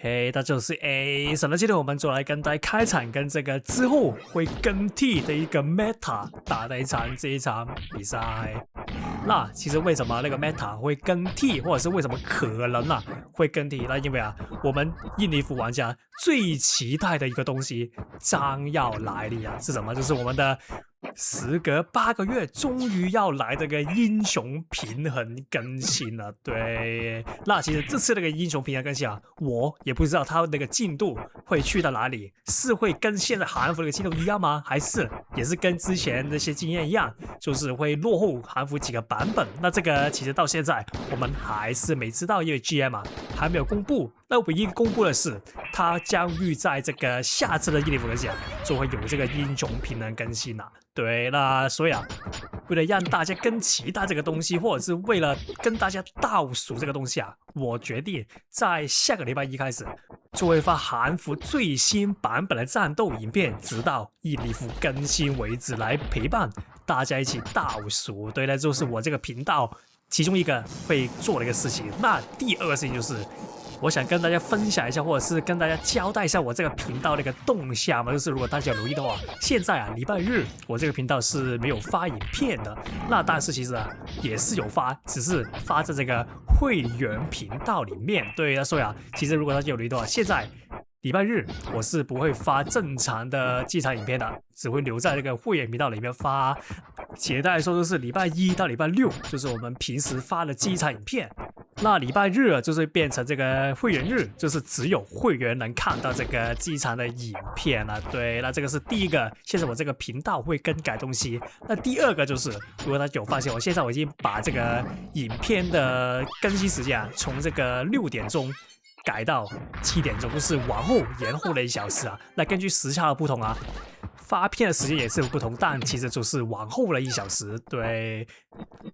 嘿，那就是那今天我們就來跟大家開場，跟這個之後會更替的一個 Meta 打的這一場比賽。那其實為什麼那個 Meta 會更替，或者是為什麼可能會更替？那因為我們印尼服玩家最期待的一個東西將要來臨啊，是什麼？就是我們的時隔8個月終於要來這個英雄平衡更新了。對，那其實這次那個英雄平衡更新我也不知道它那個進度會去到哪裡，是會跟現在韓服那個進度一樣嗎？還是也是跟之前那些經驗一樣，就是會落後韓服幾個版本？那這個其實到現在我們還是沒知道，因為 GM 還沒有公布。那唯一公布的是，它將預在這個下次的印尼服更新就會有這個英雄平衡更新了。對，那所以為了讓大家更期待這個東西，或者是為了跟大家倒數這個東西我決定在下個禮拜一開始就會發韓服最新版本的戰鬥影片，直到印尼服更新為止，來陪伴大家一起倒數。對，那就是我這個頻道其中一個會做的一個事情。那第二個事情就是，我想跟大家分享一下，或者是跟大家交代一下我這個頻道的一個動向嘛，就是如果大家有留意的話，現在禮拜日我這個頻道是沒有發影片的。那但是其實也是有發，只是發在這個會員頻道裡面。對，所以其實如果大家有留意的話，現在禮拜日我是不會發正常的機場影片的，只會留在這個會員頻道裡面發。簡單來說就是禮拜一到禮拜六就是我們平時發的機場影片，那禮拜日就是變成這個會員日，就是只有會員能看到這個機場的影片了。對，那這個是第一個，現在我這個頻道會更改東西。那第二個就是，如果大家有發現，我現在我已經把這個影片的更新時間從這個6點鐘改到7點鐘，就是往後延後了1小時那根據時差的不同發片的時間也是不同，但其實就是往後了1小時。对，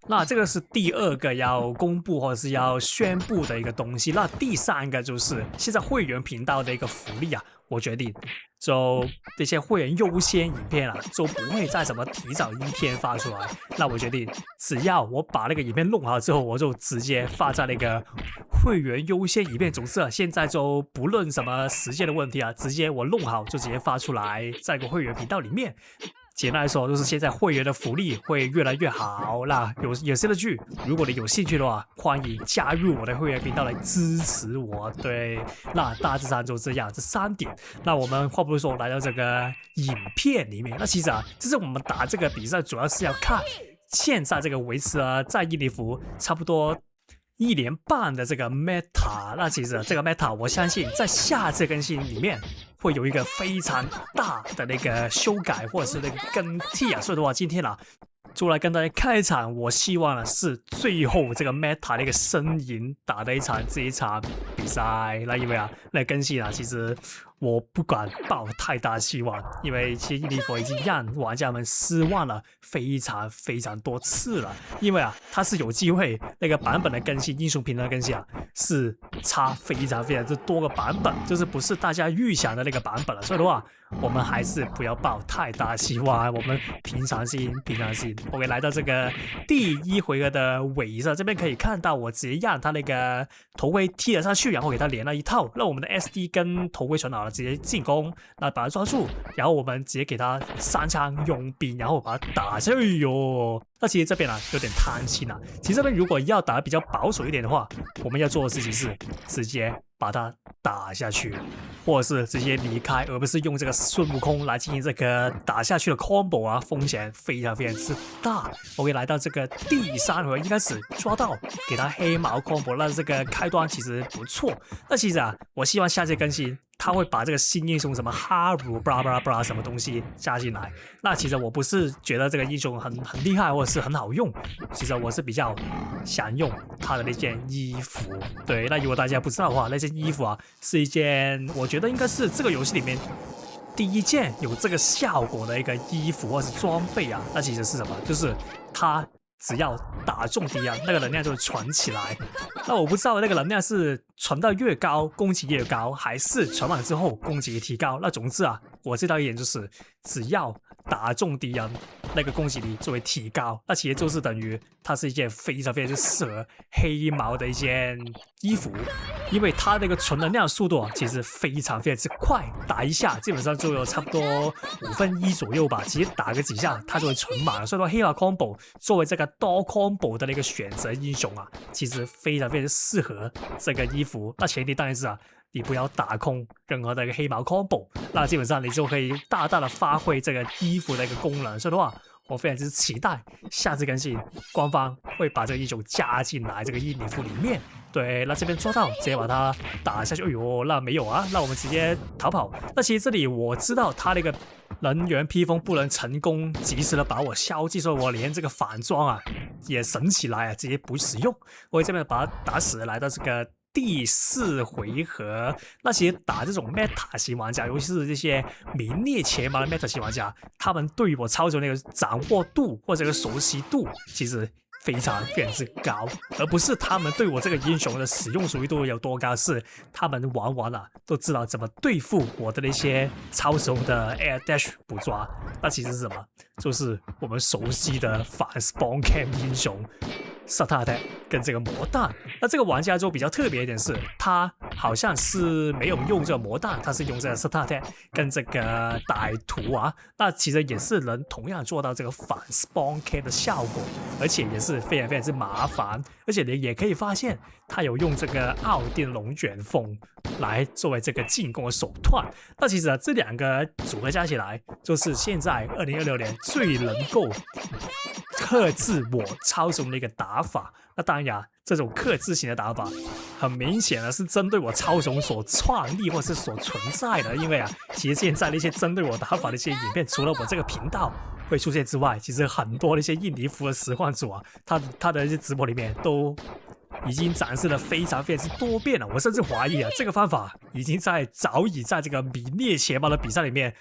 那這個是第二個要公布或者是要宣布的一個東西。那第三個就是現在會員頻道的一個福利我決定就這些會員優先影片就不會再什麼提早一天發出來。那我決定，只要我把那個影片弄好之後，我就直接發在那個會員優先影片。總之現在就不論什麼時間的問題直接我弄好就直接發出來，在一個會員頻道裡面。簡單來說，就是現在會員的福利會越來越好。那有些的劇，如果你有興趣的話，歡迎加入我的會員頻道來支持我。對，那大致上就這樣，這3點。那我們話不多說，來到這個影片裡面。那其實這是我們打這個比賽主要是要看現在這個維持在印尼服差不多1年半的這個 Meta。那其實這個 Meta 我相信在下次更新裡面會有一個非常大的那個修改或者是那個更替所以的話今天就來跟大家開一場，我希望是最後這個 Meta 的一個身影打的這一場比賽。那因為那更新其實我不敢抱太大希望，因為其實印尼服已經讓玩家們失望了非常非常多次了。因為它是有機會那個版本的更新，英雄平衡的更新是差非常非常多個版本，就是不是大家預想的那個版本了。所以的話，我們還是不要抱太大希望，我們平常心。OK， 來到這個第1回合的尾聲，這邊可以看到我直接讓他那個頭盔踢了上去，然後給他連了一套，讓我們的 SD 跟頭盔傳好了，直接進攻，那把他抓住，然後我們直接給他3槍傭兵，然後把他打下去喲。那其實這邊有點貪心其實這邊如果要打得比較保守一點的話，我們要做的事情是直接把它打下去，或者是直接離開，而不是用這個孫悟空來進行這個打下去的 combo 風險非常非常之大。OK， 來到這個第3回合，一開始抓到給他黑毛 combo， 那這個開端其實不錯。那其實我希望下次更新他會把這個新英雄什麼哈魯布拉布拉布拉什麼東西加進來。那其實我不是覺得這個英雄很厲害或者是很好用，其實我是比較想用他的那件衣服。對，那如果大家不知道的話，那件衣服是一件我覺得應該是這個遊戲裡面第一件有這個效果的一個衣服或是裝備那其實是什麼？就是它只要打中敌那個能量就會傳起來。那我不知道那個能量是存到越高，攻擊越高，還是存完之後攻擊提高？那總之啊，我知道一點就是，只要打中敵人，那個攻擊力就會提高。那其實就是等於它是一件非常非常適合黑貓的一件衣服，因為它那個存能量速度啊，其實非常非常之快，打一下基本上就有差不多1/5左右吧，其實打個幾下它就會存滿了。所以說黑貓 combo 作為這個多 combo 的那個選擇英雄啊，其實非常非常適合這個衣服。那前提當然是啊，你不要打空任何的一個黑貓 combo， 那基本上你就可以大大的發揮這個衣服的一個功能。所以的話，我非常之期待下次更新，官方會把這個英雄加進來這個印尼服裡面。對，那這邊抓到直接把它打下去。哎呦，那沒有啊，那我們直接逃跑。那其實這裡我知道他那個能源披風不能成功及時的把我消滅，所以我連這個反裝啊也省起來啊，直接不使用。我這邊把他打死，來到這個第4回合。那其實打這種 meta 型玩家，尤其是這些名列前茅的 meta 型玩家，他們對于我操作那個掌握度或者個熟悉度，其實非常非常之高，而不是他們對我這個英雄的使用熟悉度有多高，是他們玩完了都知道怎麼對付我的那些超熟的 air dash 捕抓。那其實是什麼？就是我們熟悉的反 spawn camp 英雄Star Attack 跟這個魔彈。那這個玩家就比較特別一點是，他好像是沒有用這個魔彈，他是用這個 Star Attack 跟這個歹徒啊。那其實也是能同樣做到這個反 spawn camp 的效果，而且也是非常非常之麻煩。而且你也可以發現，他有用這個奧丁龍捲風來作為這個進攻的手段。那其實啊，這兩個組合加起來，就是現在2026年最能夠克制我超雄的一個打法。那當然啊，這種克制型的打法很明顯的是針對我超雄所創立或是所存在的。因為啊，其實現在那些針对我打法的一些影片，除了我這個頻道會出現之外，其實很多那些印尼服的實況主啊，他的一些直播裡面都已經展示了非常非常之多遍了。我甚至懷疑啊，這個方法早已在這個名列前茅的比賽裡面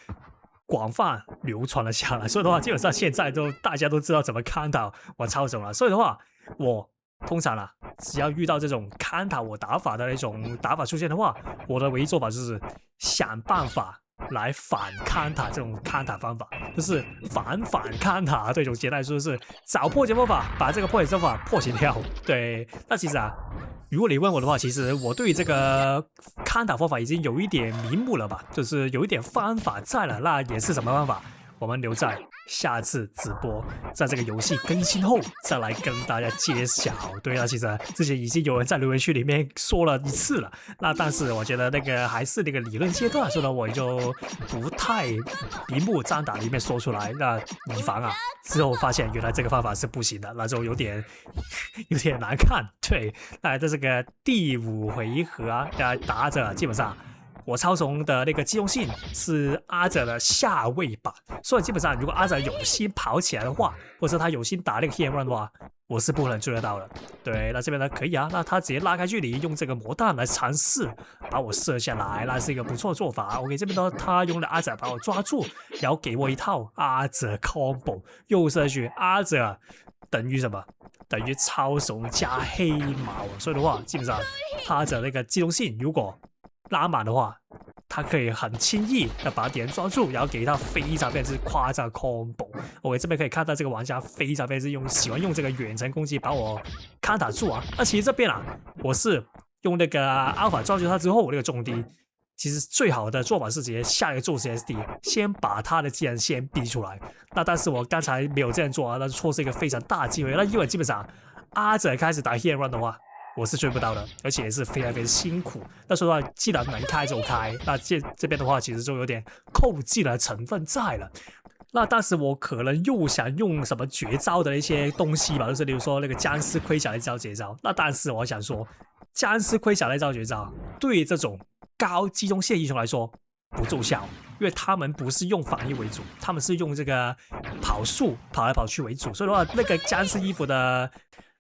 廣泛流傳了下來。所以的話，基本上現在大家都知道怎麼看到我超雄了。所以的話，我通常啊，只要遇到這種看塔我打法的那種打法出現的話，我的唯一做法就是想辦法來反看塔。這種看塔方法就是反看塔。对，总结来說就是找破解方法，把這個破解方法破解掉。對，那其實啊，如果你問我的話，其實我對這個看塔方法已經有一點名目了吧，就是有一點方法在了。那也是什麼方法？我們留在下次直播，在這個遊戲更新後再來跟大家揭曉。對啊，其實之前已經有人在留言區裡面說了一次了，那但是我覺得那個還是那個理論階段，所以呢我也就不太明目張膽裡面說出來，那以防啊之後發現原來這個方法是不行的，那就有點難看。對，那在這個第5回合啊，大家打着基本上我超雄的那個機動性是阿哲的下位版，所以基本上如果阿哲有心跑起來的話，或者他有心打那個 hit and run 的話，我是不能追得到的。對，那這邊呢可以啊，那他直接拉開距離，用這個魔彈來嘗試把我射下來，那是一個不錯的做法。OK， 這邊呢他用了阿哲把我抓住，然後給我一套阿哲 combo， 又射去阿哲等於什麼？等於超雄加黑貓。所以的話，基本上他的那個機動性如果拉滿的話，他可以很輕易的把敵人抓住，然後給他非常非常之誇張 combo。OK， 這邊可以看到這個玩家非常非常之喜歡用這個遠程攻擊把我卡打住啊。那其實這邊啊，我是用那個阿爾法抓住他之後，那個重敵其實最好的做法是直接下一個宙斯 SD， 先把他的技能先逼出來。那但是我剛才沒有這樣做啊，那錯失一個非常大的機會。那因為基本上阿哲開始打 hit and run 的話，我是追不到的，而且也是非常非常辛苦。那說到既然能開就開，那這邊的話其實就有點扣技的成分在了。那當時我可能又想用什麼絕招的一些東西吧，就是例如說那個僵屍盔甲的一招絕招。那但是我想說，僵屍盔甲的一招絕招對這種高機動性英雄來說不奏效，因為他們不是用反应為主，他們是用這個跑速跑來跑去為主。所以的話，那個僵屍衣服的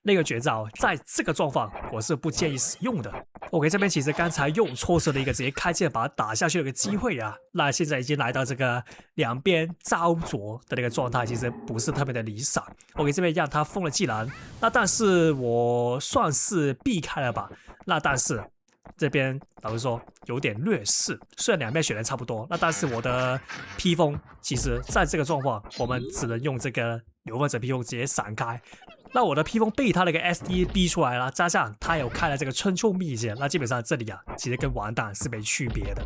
那個絕招，在這個狀況我是不建議使用的。OK， 這邊其實剛才又錯失了一個直接開劍把他打下去的一個機會啊。那現在已經來到這個兩邊焦灼的那個狀態，其實不是特別的理想。OK， 這邊讓他封了技能，那但是我算是避開了吧。那但是這邊老實說有點劣勢，雖然兩邊選的差不多，那但是我的披風其實在這個狀況，我們只能用這個流放者披風直接閃開。那我的披風被他那個 SD 逼出來了，加上他有開了這個春秋秘劍，那基本上這裡啊，其實跟完蛋是沒區別的。